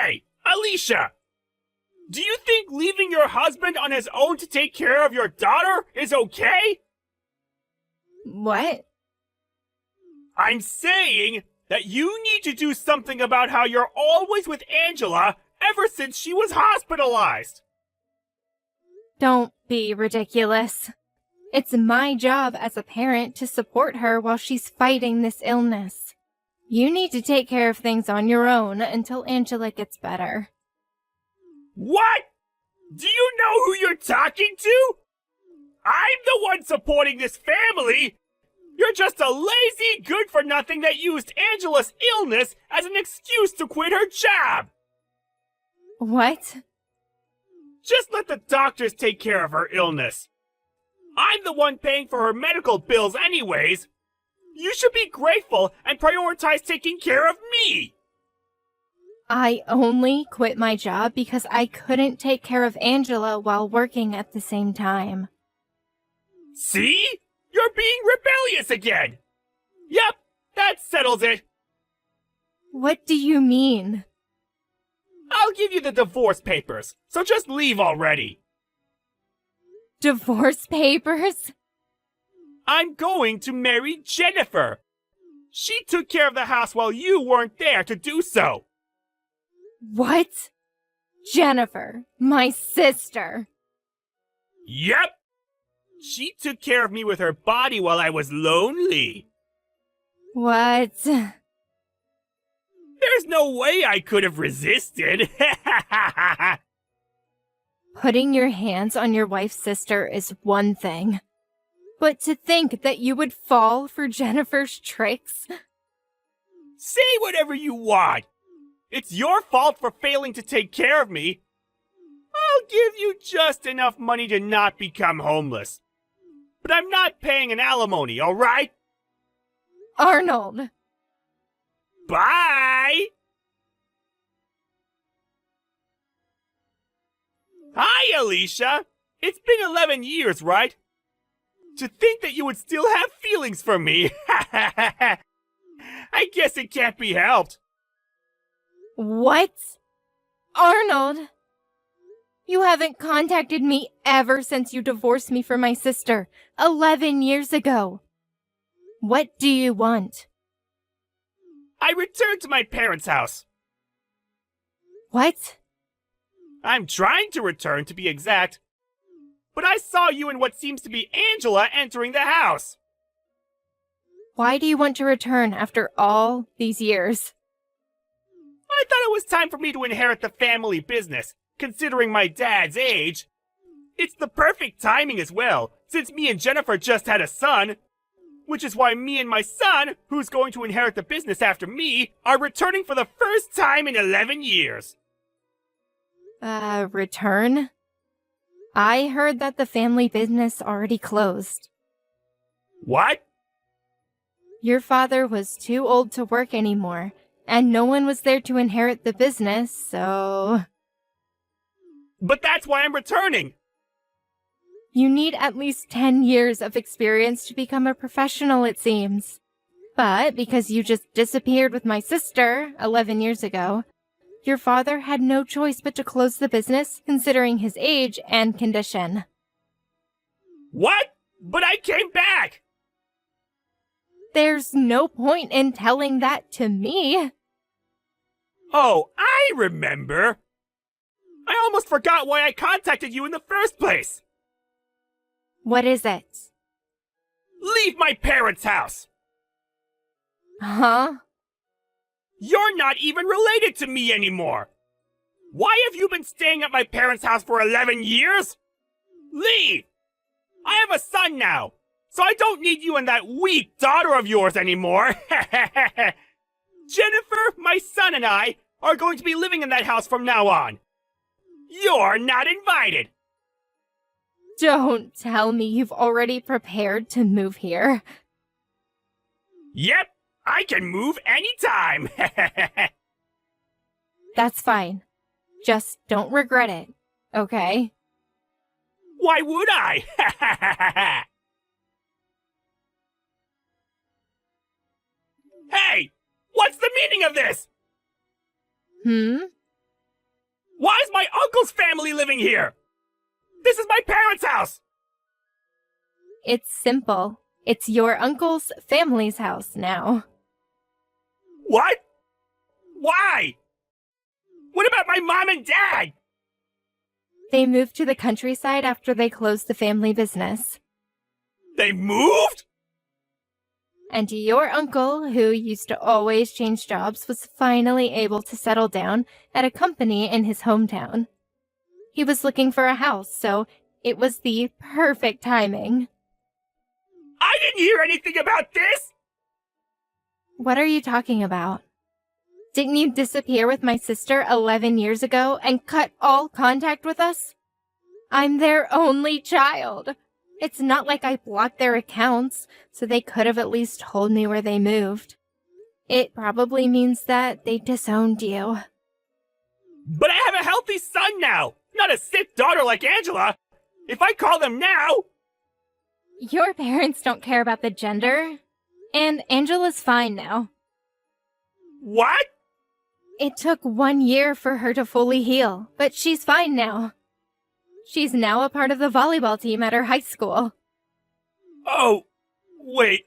Hey, Alicia! Do you think leaving your husband on his own to take care of your daughter is okay? What? I'm saying that you need to do something about how you're always with Angela ever since she was hospitalized. Don't be ridiculous. It's my job as a parent to support her while she's fighting this illness. You need to take care of things on your own until Angela gets better. What? Do you know who you're talking to? I'm the one supporting this family! You're just a lazy good-for-nothing that used Angela's illness as an excuse to quit her job! What? Just let the doctors take care of her illness. I'm the one paying for her medical bills anyways. You should be grateful and prioritize taking care of me! I only quit my job because I couldn't take care of Angela while working at the same time. See? You're being rebellious again! Yep, that settles it. What do you mean? I'll give you the divorce papers, so just leave already. Divorce papers? I'm going to marry Jennifer. She took care of the house while you weren't there to do so. What? Jennifer, my sister. Yep. She took care of me with her body while I was lonely. What? There's no way I could have resisted. Putting your hands on your wife's sister is one thing. But to think that you would fall for Jennifer's tricks? Say whatever you want. It's your fault for failing to take care of me. I'll give you just enough money to not become homeless. But I'm not paying an alimony, all right? Arnold! Bye! Hi, Alicia! It's been 11 years, right? To think that you would still have feelings for me! I guess it can't be helped. What? Arnold! You haven't contacted me ever since you divorced me from my sister 11 years ago. What do you want? I returned to my parents' house. What? I'm trying to return, to be exact. But I saw you and what seems to be Angela entering the house. Why do you want to return after all these years? I thought it was time for me to inherit the family business, considering my dad's age. It's the perfect timing as well, since me and Jennifer just had a son. Which is why me and my son, who's going to inherit the business after me, are returning for the first time in 11 years. Return? I heard that the family business already closed. What? Your father was too old to work anymore, and no one was there to inherit the business, so... But that's why I'm returning! You need at least 10 years of experience to become a professional, it seems. But because you just disappeared with my sister 11 years ago, your father had no choice but to close the business, considering his age and condition. What? But I came back! There's no point in telling that to me. Oh, I remember! I almost forgot why I contacted you in the first place! What is it? Leave my parents' house! Huh? You're not even related to me anymore! Why have you been staying at my parents' house for 11 years? Leave! I have a son now, so I don't need you and that weak daughter of yours anymore! Jennifer, my son, and I are going to be living in that house from now on. You're not invited! Don't tell me you've already prepared to move here. Yep, I can move anytime! That's fine. Just don't regret it, okay? Why would I? Hey! What's the meaning of this? my uncle's family living here! This is my parents' house! It's simple. It's your uncle's family's house now. What? Why? What about my mom and dad? They moved to the countryside after they closed the family business. They moved? And your uncle, who used to always change jobs, was finally able to settle down at a company in his hometown. He was looking for a house, so it was the perfect timing. I didn't hear anything about this! What are you talking about? Didn't you disappear with my sister 11 years ago and cut all contact with us? I'm their only child. It's not like I blocked their accounts, so they could have at least told me where they moved. It probably means that they disowned you. But I have a healthy son now, not a sick daughter like Angela. If I call them now... Your parents don't care about the gender, and Angela's fine now. What? It took 1 year for her to fully heal, but she's fine now. She's now a part of the volleyball team at her high school. Oh, wait.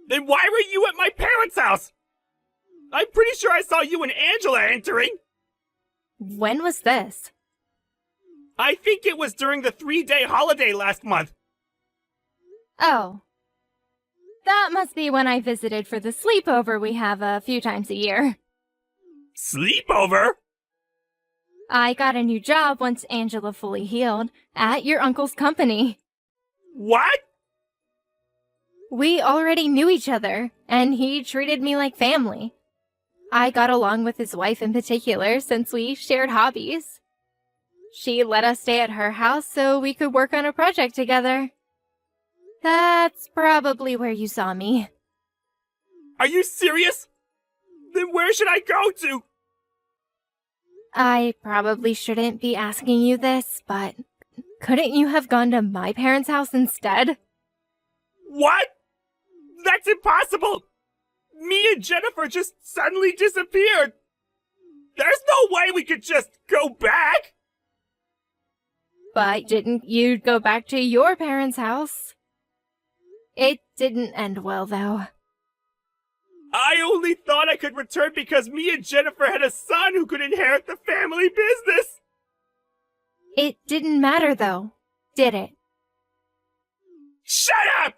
Then why were you at my parents' house? I'm pretty sure I saw you and Angela entering. When was this? I think it was during the 3-day holiday last month. Oh. That must be when I visited for the sleepover we have a few times a year. Sleepover? I got a new job once Angela fully healed, at your uncle's company. What? We already knew each other, and he treated me like family. I got along with his wife in particular since we shared hobbies. She let us stay at her house so we could work on a project together. That's probably where you saw me. Are you serious? Then where should I go to? I probably shouldn't be asking you this, but couldn't you have gone to my parents' house instead? What? That's impossible! Me and Jennifer just suddenly disappeared! There's no way we could just go back! But didn't you go back to your parents' house? It didn't end well, though. I only thought I could return because me and Jennifer had a son who could inherit the family business! It didn't matter, though, did it? Shut up!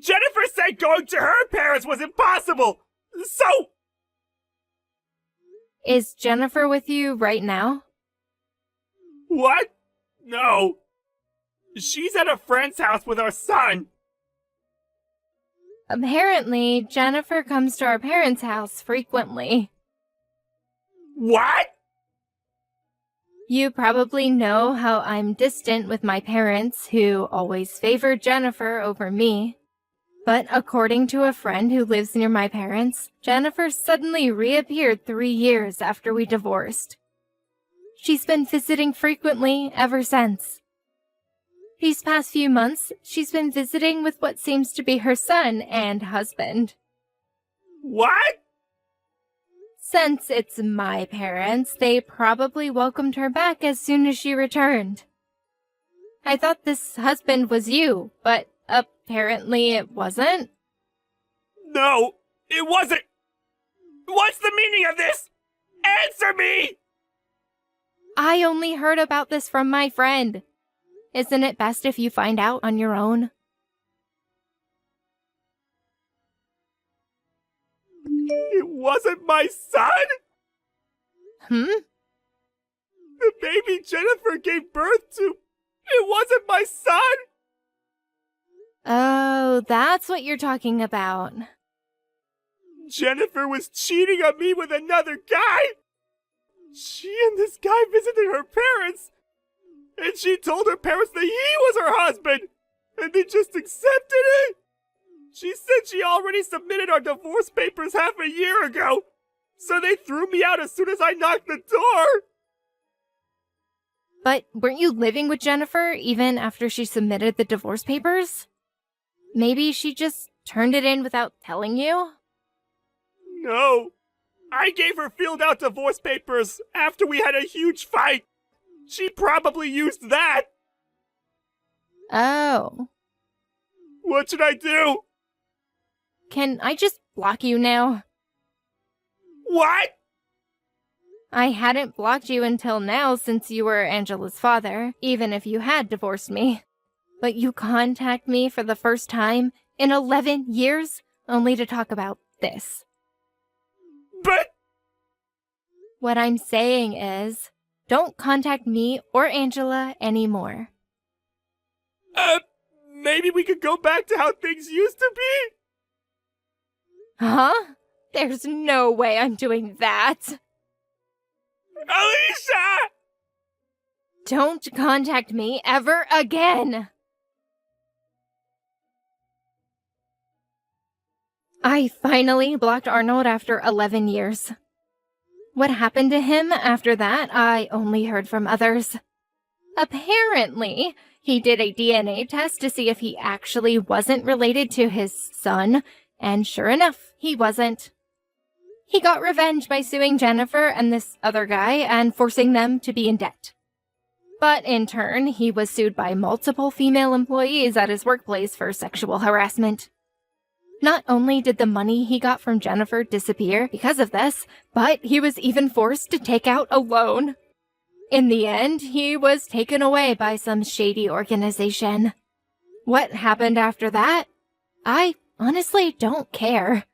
Jennifer said going to her parents was impossible! So... Is Jennifer with you right now? What? No. She's at a friend's house with our son. Apparently, Jennifer comes to our parents' house frequently. What? You probably know how I'm distant with my parents, who always favored Jennifer over me. But according to a friend who lives near my parents, Jennifer suddenly reappeared 3 years after we divorced. She's been visiting frequently ever since. These past few months, she's been visiting with what seems to be her son and husband. What? Since it's my parents, they probably welcomed her back as soon as she returned. I thought this husband was you, but apparently it wasn't. No, it wasn't. What's the meaning of this? Answer me! I only heard about this from my friend. Isn't it best if you find out on your own? It wasn't my son? The baby Jennifer gave birth to, it wasn't my son? Oh, that's what you're talking about. Jennifer was cheating on me with another guy? She and this guy visited her parents, and she told her parents that he was her husband, and they just accepted it? She said she already submitted our divorce papers half a year ago, so they threw me out as soon as I knocked the door. But weren't you living with Jennifer even after she submitted the divorce papers? Maybe she just turned it in without telling you? No, I gave her filled out divorce papers after we had a huge fight. She probably used that. Oh. What should I do? Can I just block you now? What? I hadn't blocked you until now since you were Angela's father, even if you had divorced me. But you contact me for the first time in 11 years only to talk about this. But... What I'm saying is, don't contact me or Angela anymore. Maybe we could go back to how things used to be? Huh? There's no way I'm doing that. Alicia! Don't contact me ever again! I finally blocked Arnold after 11 years. What happened to him after that, I only heard from others. Apparently, he did a DNA test to see if he actually wasn't related to his son, and sure enough, he wasn't. He got revenge by suing Jennifer and this other guy and forcing them to be in debt. But in turn, he was sued by multiple female employees at his workplace for sexual harassment. Not only did the money he got from Jennifer disappear because of this, but he was even forced to take out a loan. In the end, he was taken away by some shady organization. What happened after that? I honestly don't care.